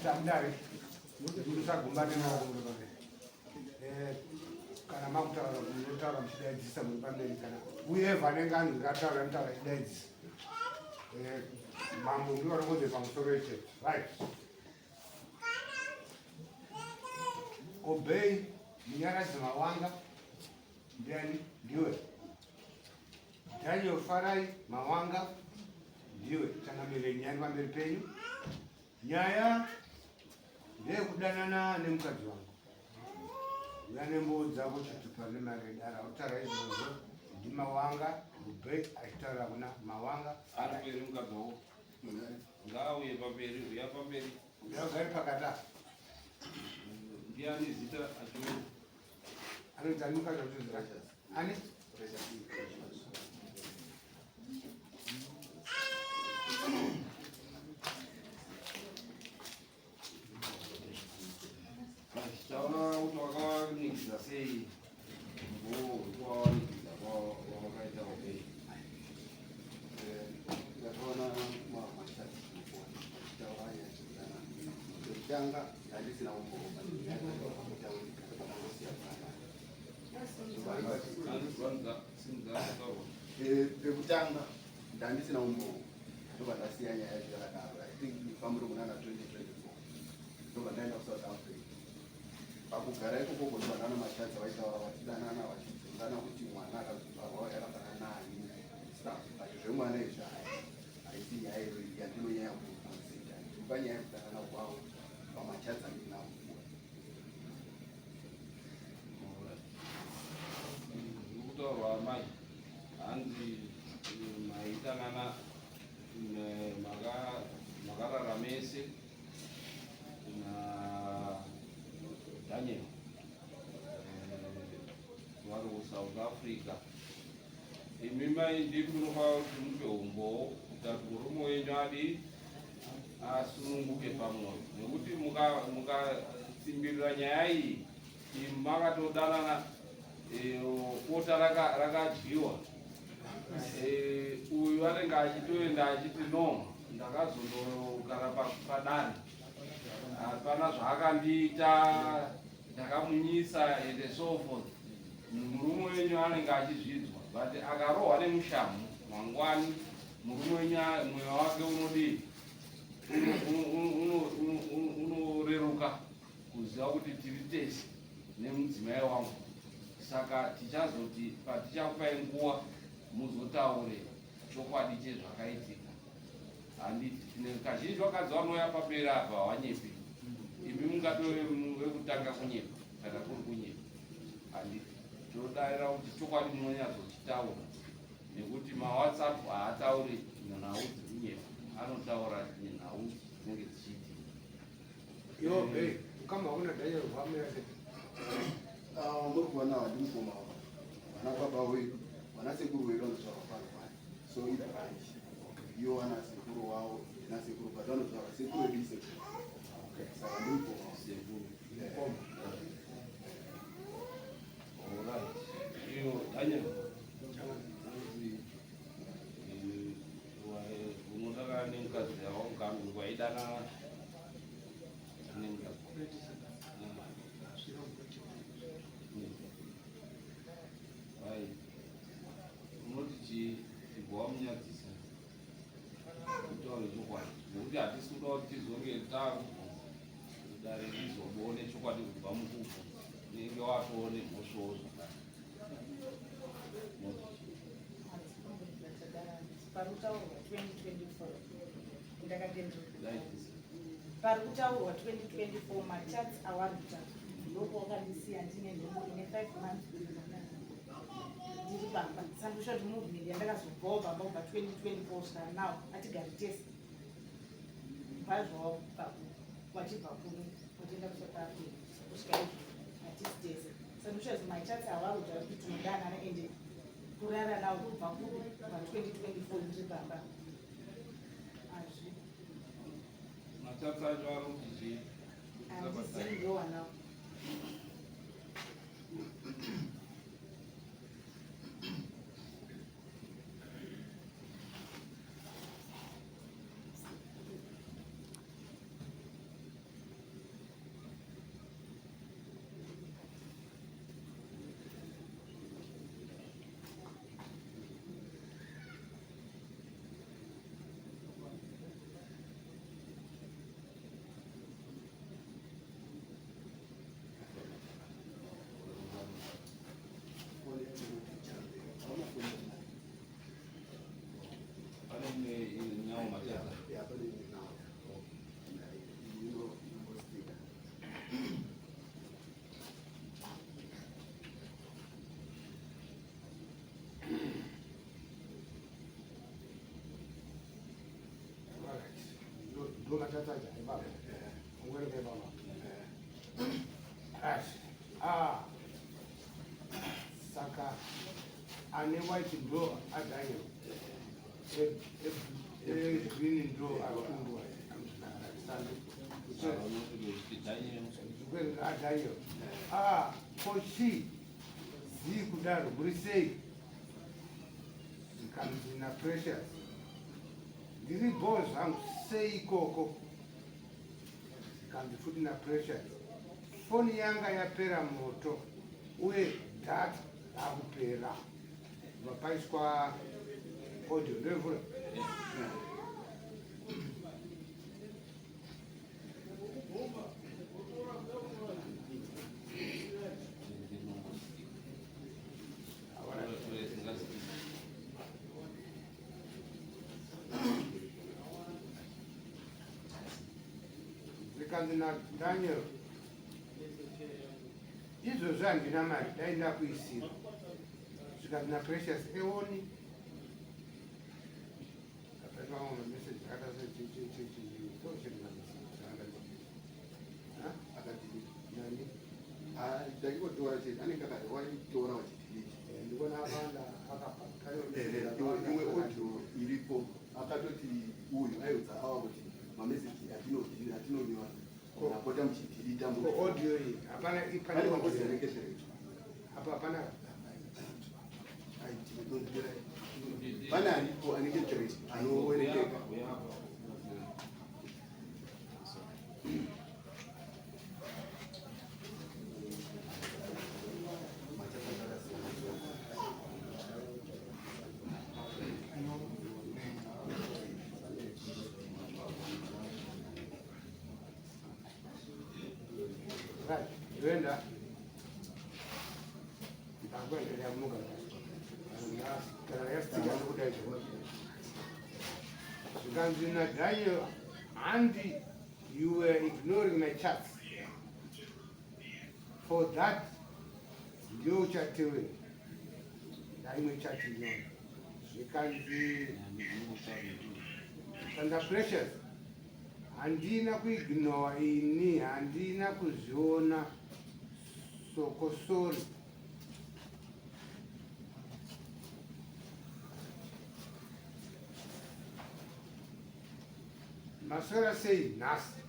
Tamdari musagumbane nawo kana makutaura munotaura muchidaidzisa muri pamberi kana uyevha nengani ngataura mutaura chidaidzisa mambo ndiwo anokonze pamusoro echeto right. Obey Munyaradzi Mawanga ndiani ndiwe. Daniel Farai Mawanga ndiwe tangamiriri nyani pamberi penyu. Nyaya ndeyekudanana nemukadzi wangu uyanembo dzavo chitupa nemaredara utaura izvozvo ndiMawanga. Obey achitaura kuna Mawanga ariperi mukadzi wako ngauye pamberi uya pamberi ndagari pakata ndiani zita acho anoita mukadzi wachozira ani taona kuti wakawanikidza sei ngowawanikidza wakaita Obey kutanga handisina umboka pekutanga ndandisina umboka ndoba ndasiya nyaya yakadaro. I think pamuri munana 2024 ndoba ndaenda kuSouth Africa. Pakugara ikoko ndoba ndana machanza vaitaura vachidanana vachidzingana kuti mwana akazvarwa yakafanana nani stuff but zvemwana izvi haisi nyaya yandinonyanya kuconsider ndipanyaya yekudanana kwavo pamachanza ndinavo. kutaurwa mai hanzi maitanana makarara mese na Daniel vari kuSouth Africa. Imi mai ndiri munofanira kuti mupe umbowo kuti murume wenyu adi asununguke pamwoyo nekuti mukatsimbirira nyaya iyi makatodanana kota rakadyiwa uyu anenge achitoenda achiti no ndakazondogara padare hapana zvaakandiita ndakamunyisa and so forth. Murume wenyu anenge achizvidzwa but akarohwa nemushamu mangwani murume wenyu mwoyo wake unodii unoreruka kuziva kuti tiri tese nemudzimai wangu. Saka tichazoti patichakupai nguva muzotaure chokwadi chezvakaitika. Handiti kazhinji vakadzi vanouya pamberi apa havanyepi. Imi mungatove wekutanga kunyepa kana kuri kunyepa. Handiti tinodarira kuti chokwadi munonyatsochitaura nekuti maWhatsApp haatauri nhau dzinyepa, anotaura nhau dzinenge dzichiitika. Yo Obey kama una Daniel family muri kuona vandimukoma vana baba wedu vana sekuru vedu vanozvarwa pano so ibranch iyo vana sekuru wavo nasekuru but vanozvarwa sekuru vedu isekuru saka ndimukoma sekuru. Iyo Daniel unodakana nemukadzi yavo ngambi waidanana nemukadzi unoti tigova munyadzisa kutaura chokwadi nekuti hatisi kuda kuti tizonge dare tizobone chokwadi kubva mukufu nenge watone mhosvowo parikutaurwa 2024 machats awaruta ndoko wakandisiya ndine nhombo ine 5 months ndiri bamba sandushoti movement yandakazobvawo bamba kubva 2024 kusvika now hatigari tese bvazvawo wachibva kuno wachienda kuSouth Africa kusvika izvo hatisi tese sandushoti machats awaruta kuti tinodanana ende kurara nawo kubva kubva 2024 ndiri bamba azvi machatsi acho arikutizii handizii ndowanawo. ndo matataja baba ngwereke baba saka ane white ndo adayo green ndo akundwa adayo kochi zikudaro muri sei zikanzi na precious ndiri bho zvangu sei ikoko zikanzi futi na precious foni yanga yapera moto uye data akupera vapaiswa audio ndovula zikanzi na Daniel izvozvo handina mari dai ndakuisira zikanzi na Precious eoni akaivamwe meseji ndakikotora chete anenge akaitora wachitiliti ndikuona akawanda imwe audio iripo akatoti uyu aidza ava kuti mameseji atinonyora apota muchitilita audio iyi hapana apa hapana pane aripo anenge tre anowerekeka Brenda, ndakuendelea kumuka kana yastika nokudai zvikanzi naDaniel handi you were ignoring my chats for that ndio uchatewe daimwe chati nyona zvikanzi Sanda Precious handina kuignora ini handina kuzviona sokosori maswera sei nhasi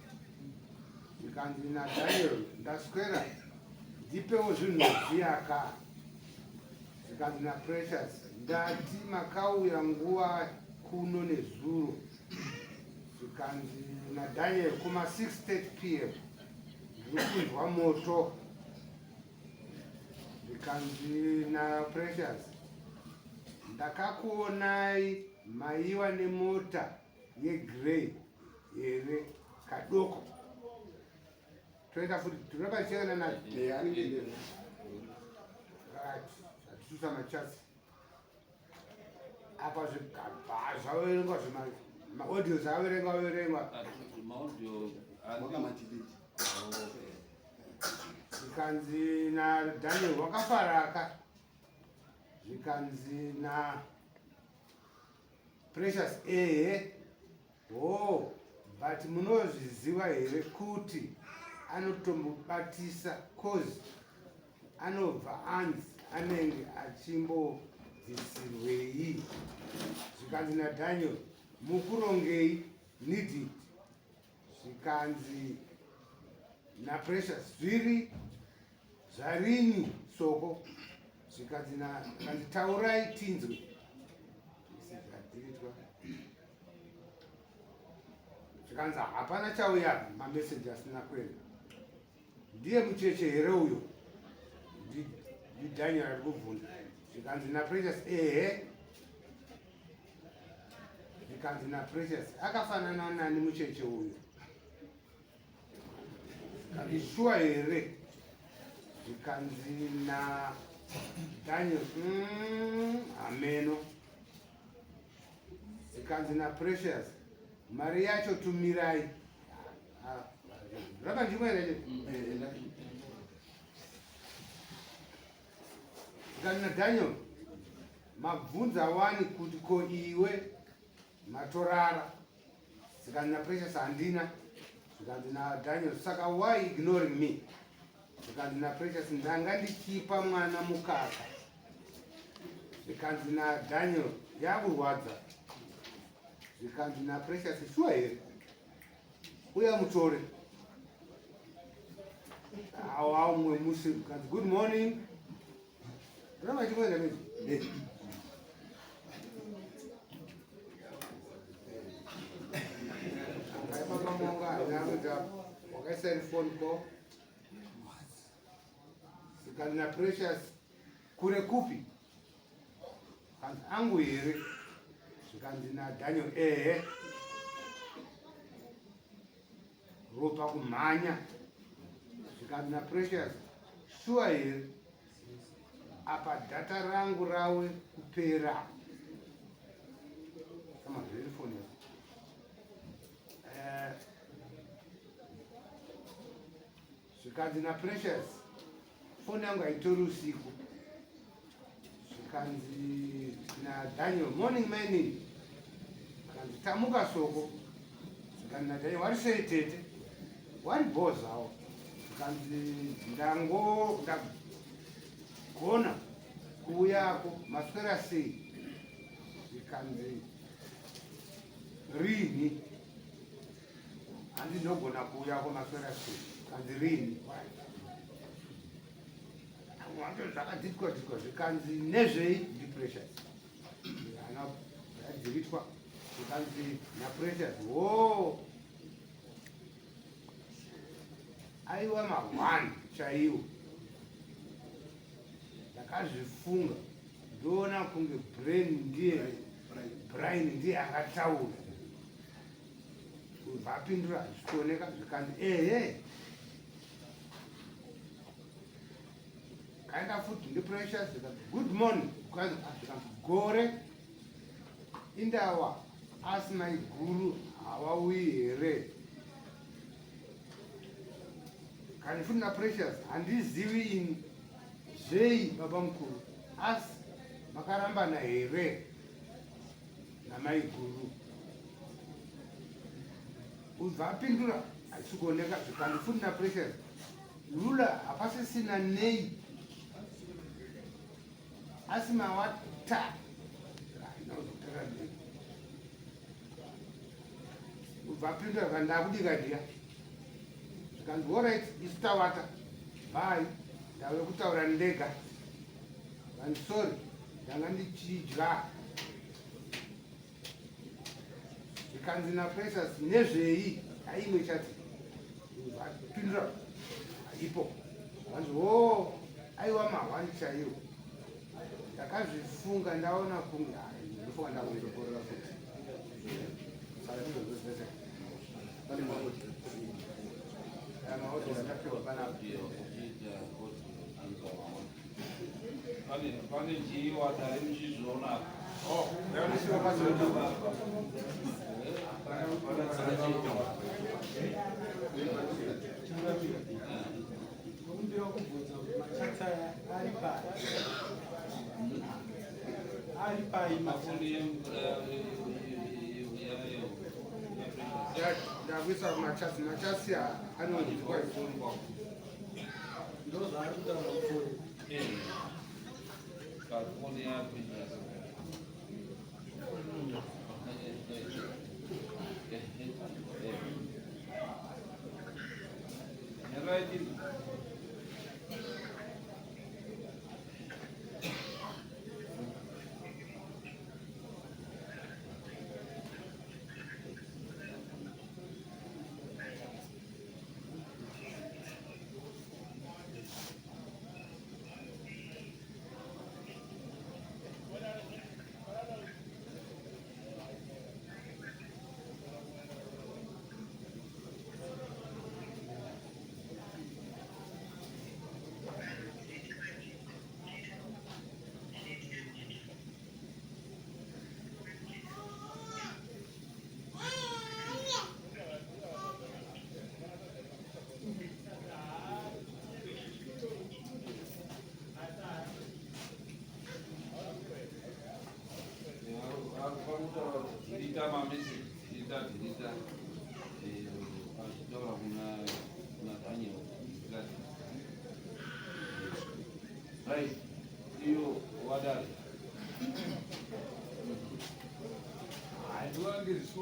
zvikanzi naDaniel ndaswera ndipewo zvinhu zviyaka zvikanzi naPrecious ndati makauya nguva kuno nezuro zvikanzi naDaniel kuma 6:30 p.m. ndiri kunzwa moto zvikanzi naPrecious ndakakuonai maiva nemota yegrey here kadoko toita futi tinobachiyana anenge atisusa machasi apa zvigaba zvaverengwa maaudio zvaverengwa wakamatiliti zvikanzi naDaniel wakafaraka zvikanzi naPrecious but munozviziva here kuti anotombobatisa cause anobva anzi anenge achimbodzisirwei zvikanzi naDaniel mukurongei needed zvikanzi naPrecious zviri zvarini soko zvikanzi taurai tinzwe zvikanzi hapana chauya mameseji asina kwenda ndiye mucheche here uyo ndiDaniel ari kubvunza zvikanzi naPrecious zvikanzi naPrecious akafanana nani mucheche uyo zvikanzi shuwa here zvikanzi naDaniel ameno zvikanzi naPrecious mari yacho tumirai rapa ndimwene zvikanzi naDaniel mabvunza wani kuti ko iwe matorara zvikanzi naprecious handina, zvikanzi naDaniel saka why ignoring me, zvikanzi naprecious ndanga ndichipa mwana mukaka, zvikanzi naDaniel yakurwadza, zvikanzi naprecious shuwa here uya mutore aumwe musi kanzi good morning rava chimwe namezi akaipapamonga nakuta wakaisa phone call zvikanzi naprecious kure kupi kanzi angu here zvikanzi naDaniel ehe ropa kumhanya zvikanzi naprecious shuwa here apa dhata rangu rawe kupera samazviri foni zvikanzi naprecious foni yangu haitori usiku, zvikanzi naDaniel morning maning, zvikanzi tamuka soko, zvikanzi naDaniel wari sei tete, wari bhozawo, zvikanzi ndagona kuuyako maswera sei, zvikanzi rini handinogona kuuyako maswera sei, zvikanzi rini wanto zvakadhitwa zvikanzi nezvei ndiprecious zvadzivitwa, zvikanzi naprecious wo aiwa ma1 chaiwo, ndakazvifunga ndoona kunge Brian ndiye akataura, kubva apindura zvichioneka, zvikanzi ehe kaenda futi ndiprecious, zvikanzi good morning, zvikanzi gore indawa asina iguru hawauyi here, kani futi naprecious handizivi ini zvei baba mukuru, asi makarambana here namaiguru, ubva apindura haisi kuoneka, zvikanzi futi naprecious lula hapasisina nei asi mawata ubva apindura zvikanzi ndakudika ndiya, zvikanzi allright isu tawata bye, ndave kutaura ndega, zvikanzi sorry ndanga ndichidya, zvikanzi naprecious nezvei haimwe chati, ubva apindura haipo, zvikanzi o aiwa ma1 chaiwo, ndakazvifunga ndaona kunge ndofunga ndakuzokorera futi saka ndizozvezvese pane maodhi atapiwa panapa pane njiwa tari muchizviona yaonesiwa pazoa Kumbiwa kubvunza machatsa ari pai ndakuisa machasi anonzwa ndo zvaari kutaura kufoni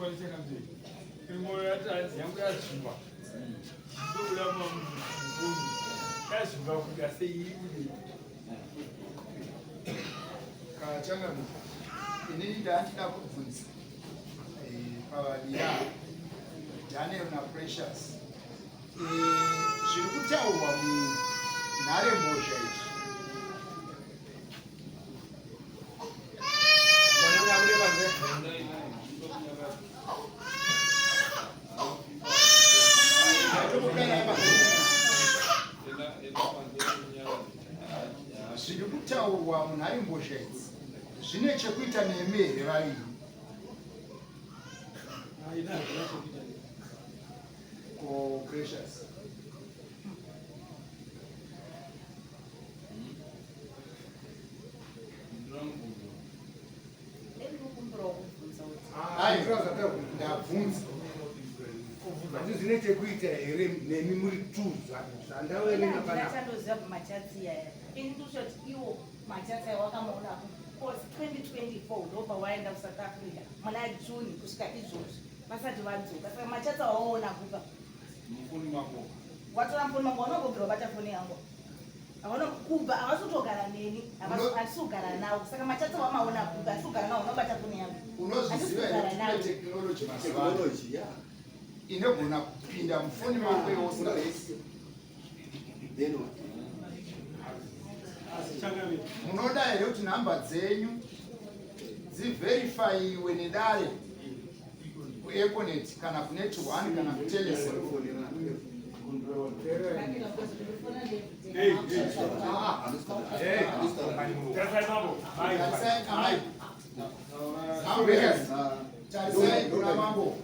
kwanisha kamze. Imwe yatanzi yangu yazimba. Ndobula mamu. Yazimba kuda seyiuli. Kachanga inini ndandida kubvunza pavadira Daniel naPrecious zviri kutaurwa munharembozha izvi zviri kutaurwa munharembozha idzi zvine chekuita nemi here vaini? Ko Precious ndabvunza kuti zvine chekuita here nemi muri tu zvandawerenga panapa. ndachandoziva kumachatsi yaya ini ndikushoti iwo machatsi aya wakamaona 2024 ndobva waenda kuSouth Africa muna June kusvika izvozvi vasati vadzoka saka machatsi awaona kupa mufuni mako watora mfoni mangu vanongobvira bata foni yangu avanokuba havasotogara neni handisogara navo saka machatsi wamaona kuba handisogara navo unobata foni yangu unozviziva here tekinoloji mazuva inogona kupinda mufoni mako yeusingaisi munoda here kuti nhamba dzenyu dzivherifaiwe nedare kuEconet kana kuNet 1 kana kuTelesom. Tarisai kuna mambo.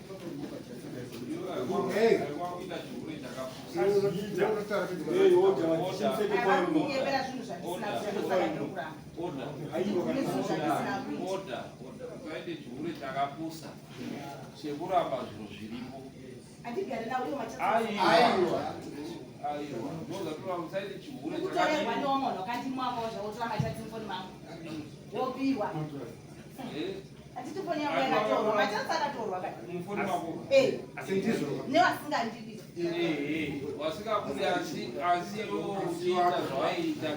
Kaite chikuru chakapusa chekuramba zviro zviripo. Andigare nawo iwo machatsi Aiwa, ndozatora musaite chikuru kutorerwa newomunhu wakandimwamo zvawotora machatsi mufoni mangu wopiwa hatiti foni yangu yakatorwa machatsi akatorwa kati mufoni mako. Asi ndizvo nevasingandidi Wasingakudi asiyo uchiita zvawaiita.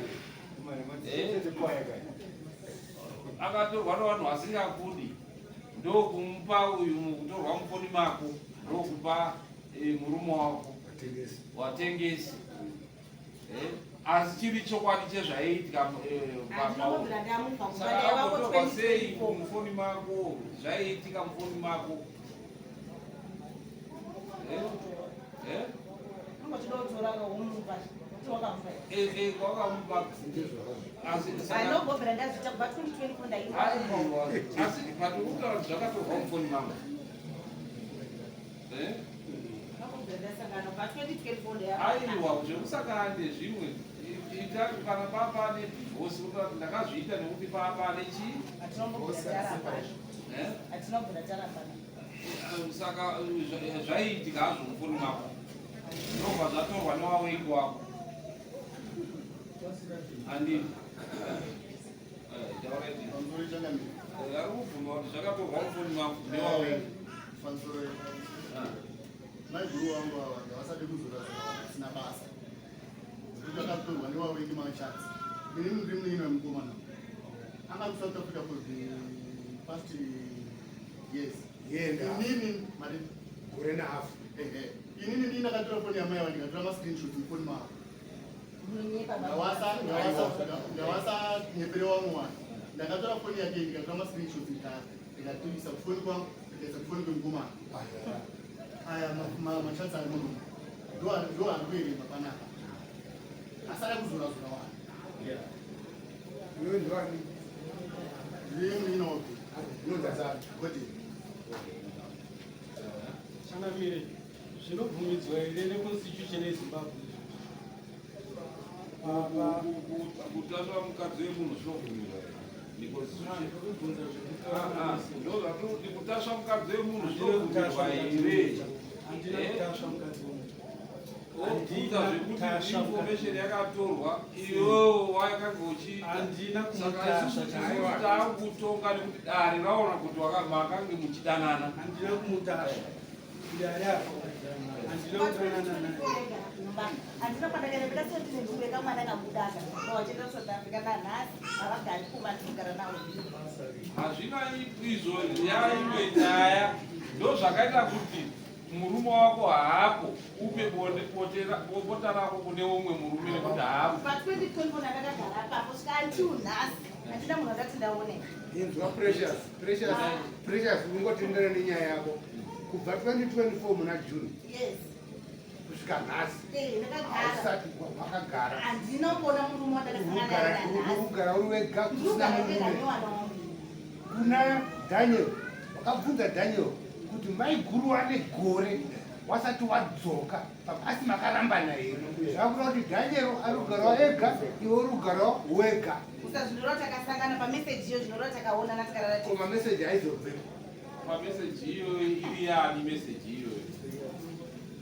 Akatorwa nevanhu vasingakudi ndokumupa uyu kutorwa mufoni mako ndokupa murume wako watengesi asi chiri chokwadi chezvaiitika saka akotorwa sei mufoni mako zvaiitika mufoni mako wakamupa anogobvira ndazvita kubva 2024 ndaimba asi patokutaura kuti zvakatorwa mufoni mangu aiwa zvekusakande zvimwe ita kana papane hosi kuti ndakazviita nekuti papane chii saka zvaiitika hazvo mufoni mako ndobva zvatorwa newawengi wako handii ari kubvuma kuti zvakatorwa mufoni mako newawengi maiguru wangu ava ndavasati kuzora vasina basa kuti akatorwa newawengi machatsi inini ndiri muino wemukomana anga kuSouth Africa for the past years inini mari gore nehafu inini ndii ndakatora foni yamai ava ndikatora mascreenshot mufoni mavo ndawasa nyepere wangu wani ndakatora foni yake ndikatora mascreenshot ndikatoisa kufoni kwangu ndikaisa kufoni kwemukomana aya machatsi ari muno ndo ari kuerema panapa asada kuzorazora wani iwe ndiwani ndiyemuinopi godi Changamire zvinobvumidzwa here neconstitution yeZimbabwe kutasva mukadzi wemunhu zvinobvumirwa ndozvati kutasva mukadzi wemunhu zvinobvumirwa here handina kutasva mukadzi wemunhu obvunza zvekuti information yakatorwa iwewo wakanga handina saka isusu takutonga nekuti dare raona kuti makange muchidanana. handina kumutasha dare apo handina kudanana naye handina kwandakaenda ndikasetineubeka mwana kamudaka wachienda kusouth africa nanhasi havagari kuvanogara navo. hazvina izvo yaimwe nyaya ndo zvakaita kuti murume wako haako upe bota rako kune umwe murume nekuti haako. Pa2020 ndakagara apapo svika until nhasi handina munhu akati ndaoneka. inzwa precious ungotendera nenyaya yako kubva 2024 muna june kusvika nhasi usati wakagara handina kuona murume wandakasangana kugara uri wega kusina murume. kuna Daniel wakabvunza Daniel kuti maiguru ane gore wasati wadzoka asi makarambana here zvakuda kuti Daniel ari kugarawo ega iwe uri kugarawo wega. usazvinorova takasangana pameseji iyo zvinorova takaonana tikarara koma meseji aizobveko pameseji iyo iri yani meseji iyoyo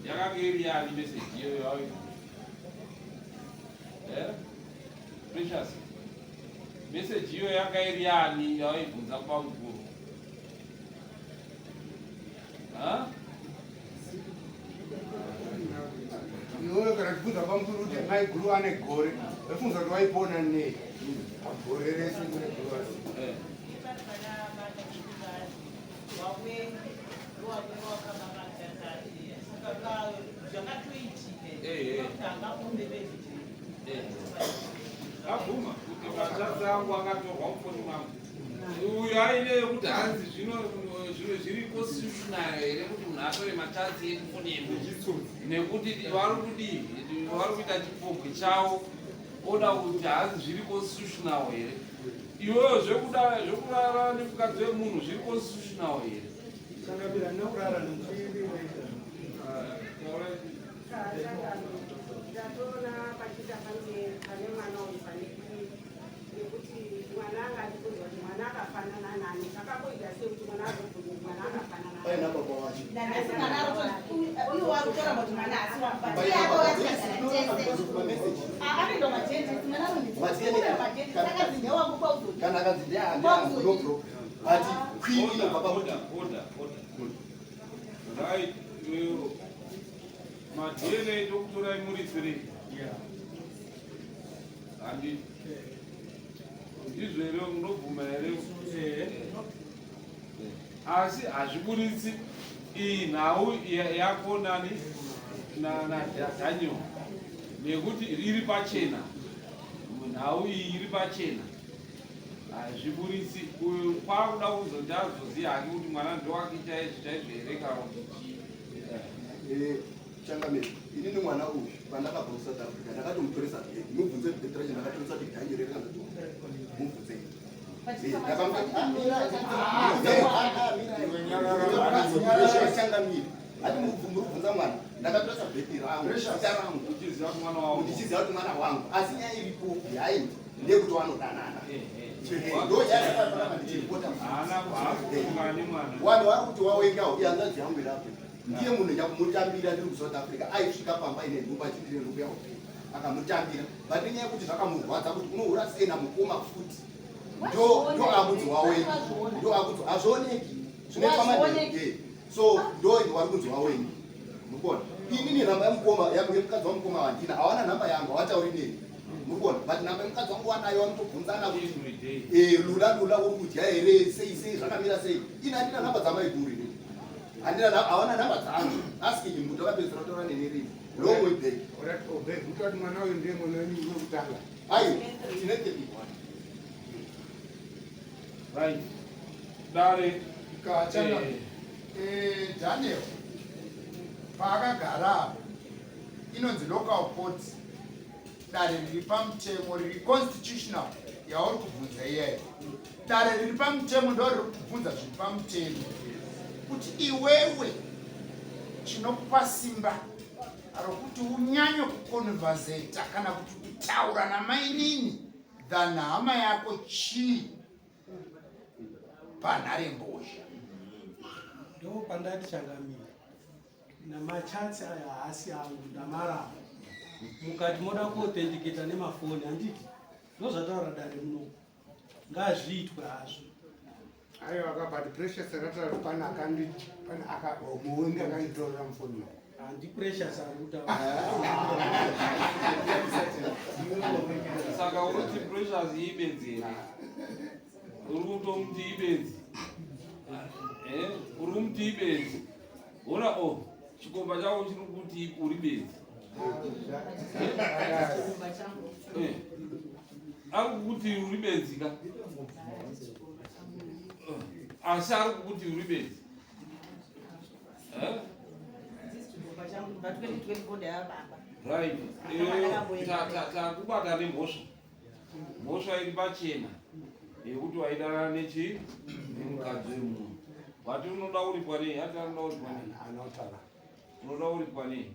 yakanga iri yani meseji iyoyo Precious meseji iyo yanga iri yani yawaibvunza pamukuru iwewe kana tibvunza pamukuru kuti maiguru ane gore wefunza kuti waipona nei gore rese kune gore abvuma kuti matsatsi angu akatorwa mufoni mangu uyu aine kuti hanzi zvino zviri constitutional here kuti munhu atore matsatsi emufoni yedu nekuti vari kudii vari kuita chipobwe chavo oda kuti hanzi zviri constitutional here iwewo zvekurara nemukadzi wemunhu zviri constitutional here changamira nekurara nemuchiiri ndatoona pachita pange pane mwana unofaniki nekuti mwana angati kunzwa kuti mwana akafanana nani zvakaboita sei kuti mwana azobvunza kuti mwana akafanana paina baba wacho uyu wakutora kuti mwana asi kana akanzi ndeandiano problem but queen inobva pamuti right madna tokutorai muri 3 handi ndizvo here munobvuma here asi hazviburitsi iyi nhau yako nani naDaniel nekuti iri pachena nhau iyi iri pachena hazviburitsi uyu kwakuda kuzondazoziva hake kuti mwana ndowake chaizvo here kana kuti changamiri inini mwana uyu pandakabva kusouth africa ndakatomutoresa bheki mubvunze bheki racho ndakatoresa kuti Daniel riri kanzati mubvunze changamiri ati muribvunza mwana ndakatoresa bheki rangu zita rangu ndichiziva kuti mwana wangu asi nyaya iripo yaini ndeyekuti wanodanana vanhu vari kuti wawengawo ihanzadzi yangu irapo ndiye munhu nyakumutambira ndiri kusouth africa aisvika pamba ine nhumba chitire nhubu yavo akamutambira but nenyaya yekuti zvakamurwadza kuti unohura sei namukoma futi ndo akudzi wawengi ndo akudzi hazvioneki zvinepamae so ndo vari kunzi wawengi mukona inini nhamba yamukoma yemukadzi wamukoma wandina hawana nhamba yangu hawatauri neni mukona but nhamba yemukadzi wangu wanayo vanotobvunzana kuti lula uri kudya here sei zvakamira sei ini handina nhamba dzamaiguri hawana nhamba dzangu askinyi muti wakapedzisira kutaura nenirivi lomwe bheki utati mwana uyu ndiye mwana wenyu wekutanga aiwa tine 31 right dare kachana Daniel paakagara apo inonzi local court dare riri pamutemo riri constitutional yauri kubvunza iyayo dare riri pamutemo ndo riri kubvunza zviri pamutemo kuti iwewe chinokupa simba rokuti unyanye kukonvhazeta kana kuti kutaura namainini than hama yako chii panhare mbozha ndo pandati changamira namachansi aya haasi angu ndamaramba mukati moda kuauthenticata nemafoni handiti ndozvataura dare muno ngazviitwe hazvo aiwa but precious rakataura pana muwingi akanditorera mufoni handi precious ari kutaura saka uruti precious ibenzi here uri kutomuti ibenzi uri kumuti ibenzi ona chikomba chako chiri kuti uri benzi ari kukuti uri benzi ka asi ari kukuti uri benzi right takubata nemhosva mhosva iri pachena yekuti waidana nechi nemukadzi wemunhu wati unoda uripwa nei ati anoda uripwa nei anotaura unoda uripwa nei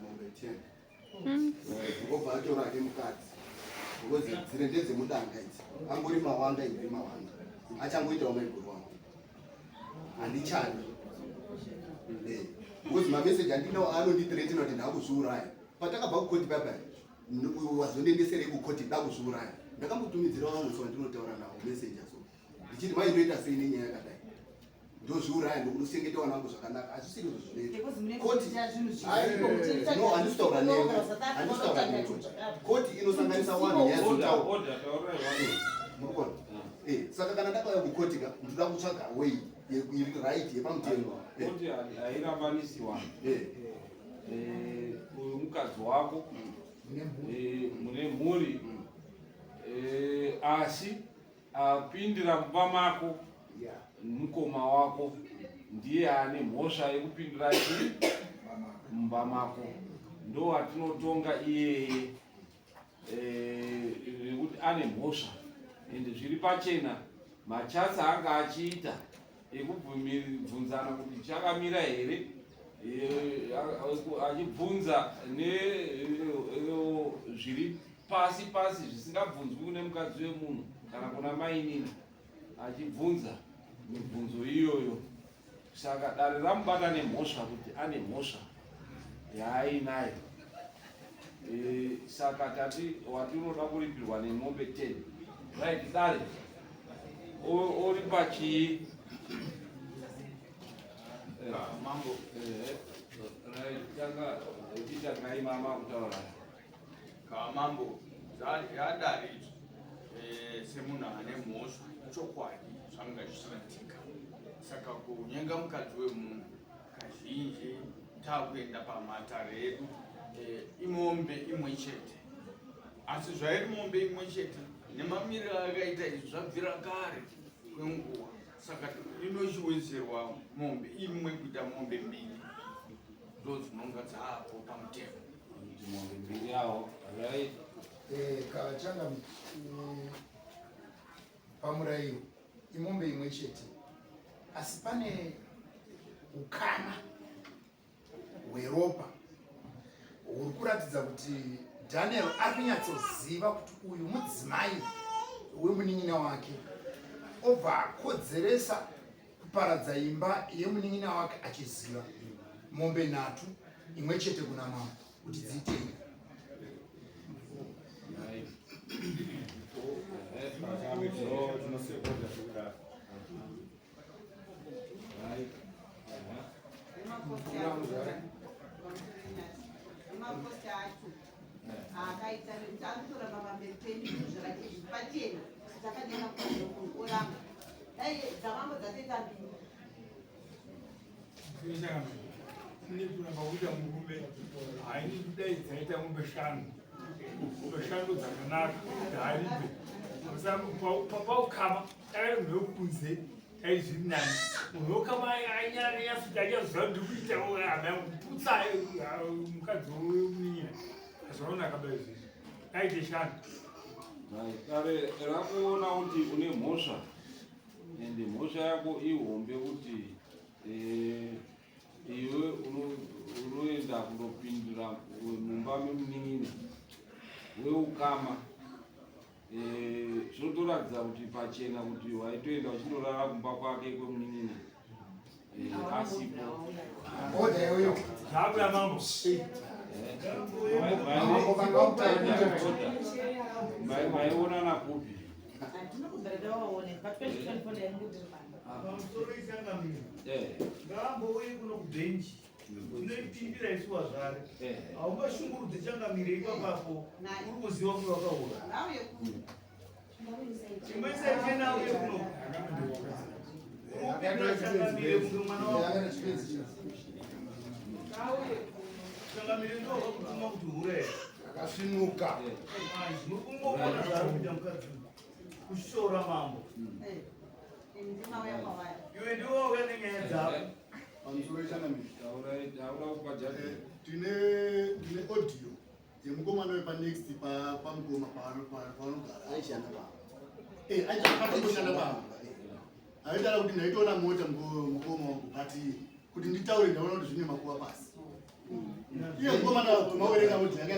mombe 10 ngobva atora ake mukadzi because dzire ndedzemudanga idzi angori mawanga ibvi mawanga achangoitawo maiguru wangu handichadi because mameseji andinawo anondithreatina kuti ndakuzviuraya patakabva kukoti papai wazondendesere kukoti ndakuzviuraya ndakambotumidzira vamwe so ndinotaura navo meseji aso ndichiti maitoita sei nenyaya yakadai ndozviuraya ndokunosengeta vana vangu zvakanaka hazvisiri zvozvinoitano handisitaura nemi koti inosanganisa wanhu yazotaura murikona saka kana ndakauya kukotika ndoda kutsvaga wei iri right yepamutemo kuti hairambanisi wanhu uyu mukadzi wako mune mhuri asi apindira mumba mako mukoma wako ndiye ane mhosva yekupindira chii mumba mako ndo watinotonga iyeye rekuti ane mhosva ende zviri pachena machansi anga achiita ekubvunzana kuti chakamira here achibvunza zviri pasi pasi zvisingabvunzwi kune mukadzi wemunhu kana kuna mainini achibvunza mibvunzo iyoyo saka dare ramubata nemhosva kuti ane mhosva yaainayo saka tati wati unoda kuripirwa nemombe 10 right dare ori pachii mambo tanga titangaimama kutaura kamambo yadari semunhu ane mhosva chokwadi zvanga zvichiitika saka kunyenga mukadzi wemunhu kazhinji takuenda pamatare edu imombe imwe chete asi zvairi mombe imwe chete nemamiriro akaita izvi zvabvira kare kwenguva saka inochiwedzerwa mombe imwe kuita mombe mbiri ndo dzinonga dzaapo pamutemo mombe mbiri yawo right kachanga pamurayiro imombe imwe chete asi pane ukama hweropa huri kuratidza kuti Daniel ari kunyatsoziva kuti uyu mudzimai wemunin'ina wake obva akodzeresa kuparadza imba yemunin'ina wake achiziva mombe 3 imwe chete kuna mambo kuti dziitei akaita kuti akutora mavamberi zvake zvipachena dzakanyanya kuoramba dai dzamambo dzatoita mbiri nekuramba kuita murume haini kudai dzaita mombe 5 dzakanaka kuti haripe paukama akati munhu wekunze ai zviri nani munhu wokama anyasvika achaziva kuti ndiri kuitawo hama yangu kuputsa mukadzi wemunin'ina zvaonaka bai izvizvi aite shanu kare rakuona kuti une mhosva ende mhosva yako ihombe kuti iwe unoenda kundopindura mumba memunin'ina weukama zvinotoratidza kuti pachena kuti waitoenda uchindorara kumba kwake kwemunin'ina asipo Oda yoyo. Zvabuya mambo. maiona nakupi ndinokubveredawo waone but 2024 ndaingodiri manda pamusoro isangamiro ngambouye kuno kubhenji unoipindira isuwa zvare haungashungurudze changamiro ipapapo uri kuziva kuti wakaura chimaisaichenauye kuno upindira changamire kunge mwana wako changamire ndowakakutuma kuti hure Akasvinuka. muri kungobona zvari kuita mukadzi kushora mambo iwe ndiwouya nenyaya dzavo pamusoro ichangamiri aura kupajaji tine audio yemukomana wepanext pamukoma pavanogara aishanda pamba aichaaatoshanda pamba aitara kuti ndaitoona mota mukoma wangu pati kuti nditaure ndaona kuti zvine makuva pasi iye mukomana mawerenga audio yanga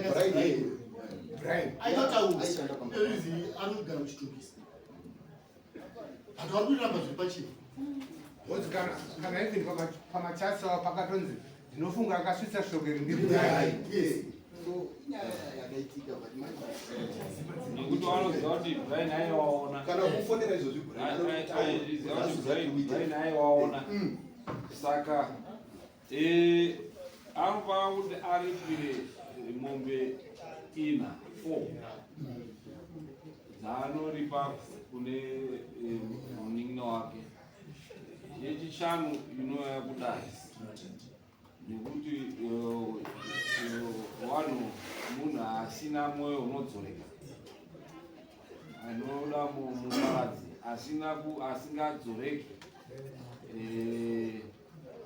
aitotaura izvi ari kugara muchitungisa ati vari kuiramba zviri pachii What's kana even pamachasi ava pakatonzi ndinofunga akasvitsa shoko rindiri yakaitika nekuti vanoziva kuti Brian aivaona kana kufonera izvozvi aiziva kuti Brian aivaona saka anofanira kuti aripire mombe 4 dzaanoripa kune munin'ina wake yechishanu inouya kudai nekuti vanhu munhu asina mwoyo unodzoreka anoda muparadzi asingadzoreki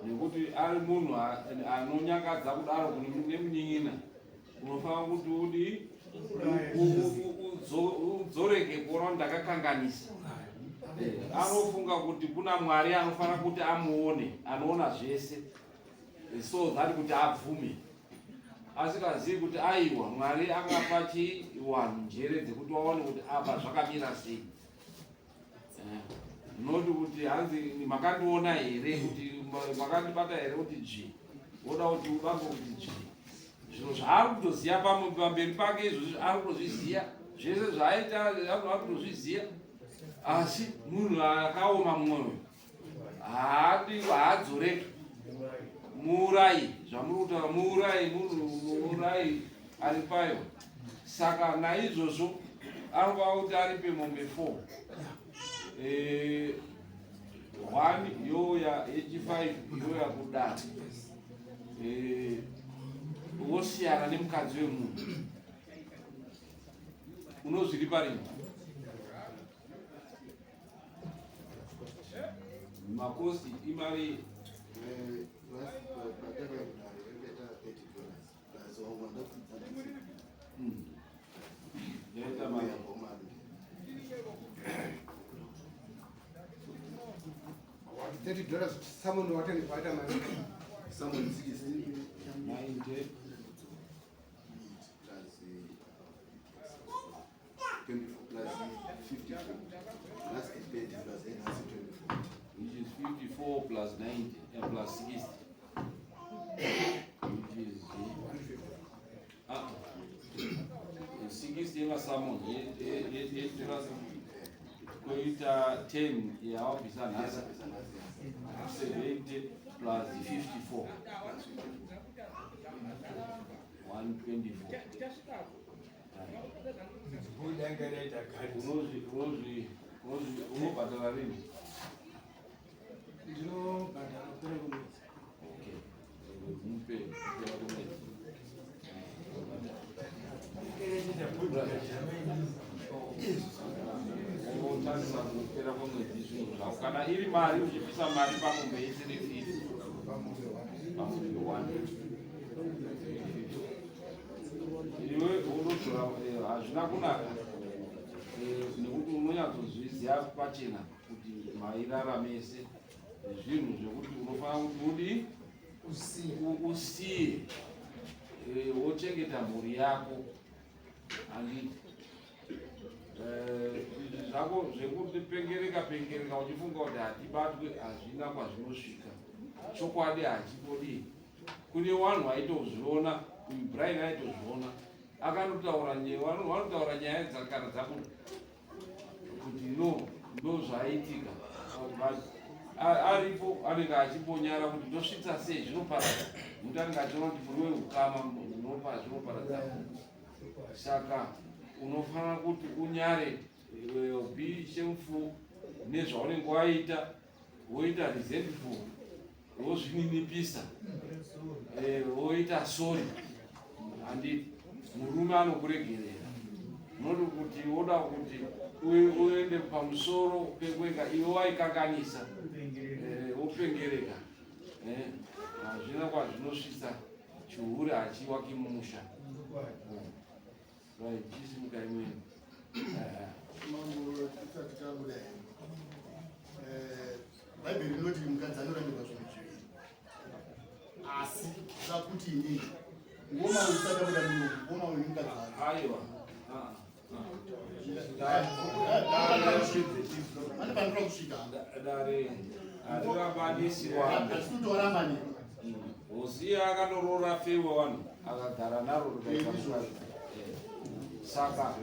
nekuti ari munhu anonyangadza kudaro kune munin'ina unofanira kuti udi udzoreke kuona kuti ndakakanganisa anofunga kuti kuna Mwari anofanira kuti amuone anoona zvese so that kuti abvume asikazivi kuti aiwa Mwari angapa chiwanhu njere dzekuti waone kuti apa zvakamira sei noti kuti hanzi makandiona here kuti makandibata here kuti dzvi oda kuti ubange kuti dzvi zvinhu zvaari kutoziva pamberi pake izvozvi ari kutozviziva zvese zvaaita ari kutozviziva asi munhu akaoma mwoyo haadzoreki muurai zvamuri kutaura muurai munhu muurai ari payo saka naizvozvo anofanira kuti aripe mombe 4 1 yoya yechi5 yoya kudaro wosiyana nemukadzi wemunhu unozviripa rini makosti imari $30 someone watenge paita mari someone 16 90 plus 54 plus 30 plus 24 which is 54 plus 90 and plus 60 which is 60 emasamon koita 10 yawabvisa nhasi 70 plus 54 124 unobhadhara rini ndinobhadhara kupera kwemwedzi mupe kupera kwemwedzi unotarisa kupera kwemwedzi zvinhu zvavo kana iri mari uchipisa mari pamombe ye350 pamombe 1 iwe unotora hazvina kunaka nekuti unonyatsozviziva pachena kuti mairara mese zvinhu zvekuti unofanira kuti usiye wochengeta mhuri yako handiti zvako zvekuti pengereka uchifunga kuti hatibatwe hazvina kwazvinosvika chokwadi hachipodi. Kune vanhu vaitozviona, Brian aitozviona, akanotaura vanotaura nyaya dzakara dzakuti kuti ndo zvaitika, aripo anenge achimbonyara kuti ndosvitsa sei zvinoparadza, kuti anenge achiona kuti muri weukama zvinoparadza. Saka unofanira kuti unyare be shameful nezvaunenge waita, woita resentful, wozvininipisa, woita sorry, handi murume anokuregerera. Noti kuti woda kuti uende pamusoro pekwenga iwe waikanganisa, wopengereka. Hazvina kwazvinosvitsa chihure hachiwaki mumusha. Chisi mukaimweni. Mambo tisati tabuda. Bhaibheri rinoti mukadzi anorambirwa zvinhu zviviri. Asi sakuti inini ngoma usada kuda munhu, ngoma uri mukadzi wako. Aiwa. Anofanira kusvika. Dare atirambadisiwa. Hatitotoramba nini. Uziya akanorora fewa vanhu akagara naro rukaita. Saka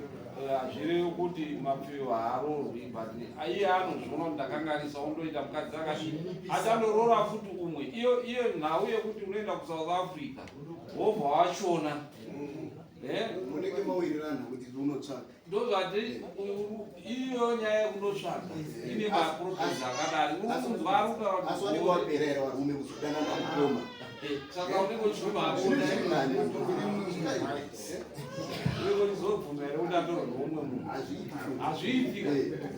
hazvirevi kuti mapfewa haarorwi, but iye anozviona kuti ndakanganisa undoita mukadzi akati achanorora futi umwe. Iyo nhau yekuti unoenda kuSouth Africa wobva wachona. Munenge mawirirana kuti unotsvaka. Ndozvati iyo nyaya yekunotsvaka ine maproblems akadari. Urikubva arikutaura kuti asi wanenge waperera varume kuzodana nakukoma. saka unenge uchibva uzobvuma here kuti atorwa neumwe munhu, hazviitika.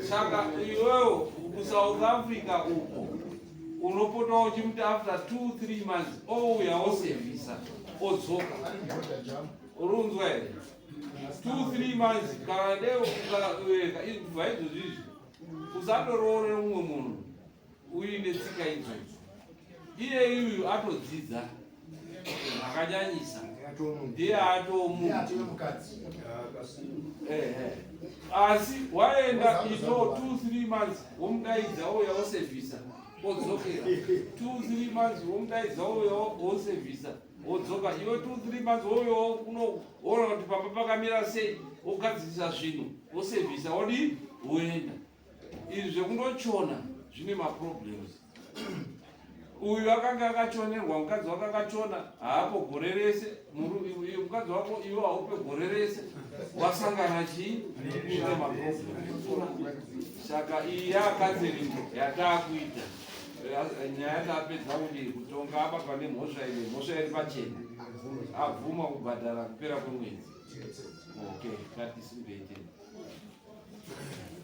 Saka iwewo kuSouth Africa uko unopota uchimuti after 2-3 months ouya osevhisa odzoka. Urunzwa here 2-3 months kana deo ukavereka ibva izvozvizvi usandoroore umwe munhu uine tsika idzodzo. Iye iyu atodzidza zvakanyanyisa, ndiye atomunhu. Asi waenda ito 2-3 months womudaidza ouya osevhisa odzokera, 2-3 months womudaidza ouya osevhisa odzoka. Iwe 2-3 months ouya unoona kuti pamba pakamira sei, ogadzirisa zvinhu osevhisa wodi woenda. Izvi zvekundochona zvine maproblems. Uyu akanga akachonerwa, mukadzi wake akachona haapo gore rese, mukadzi wako iwe haupe gore rese, wasangana chii zvine maproblems. Saka iyi yaakadziringo yataakuita. Nyaya yatapedza kudii kutonga abatwa nemhosva iri pachena, abvuma kubhadhara kupera kwemwedzi. Okay, ngatisimbeitei.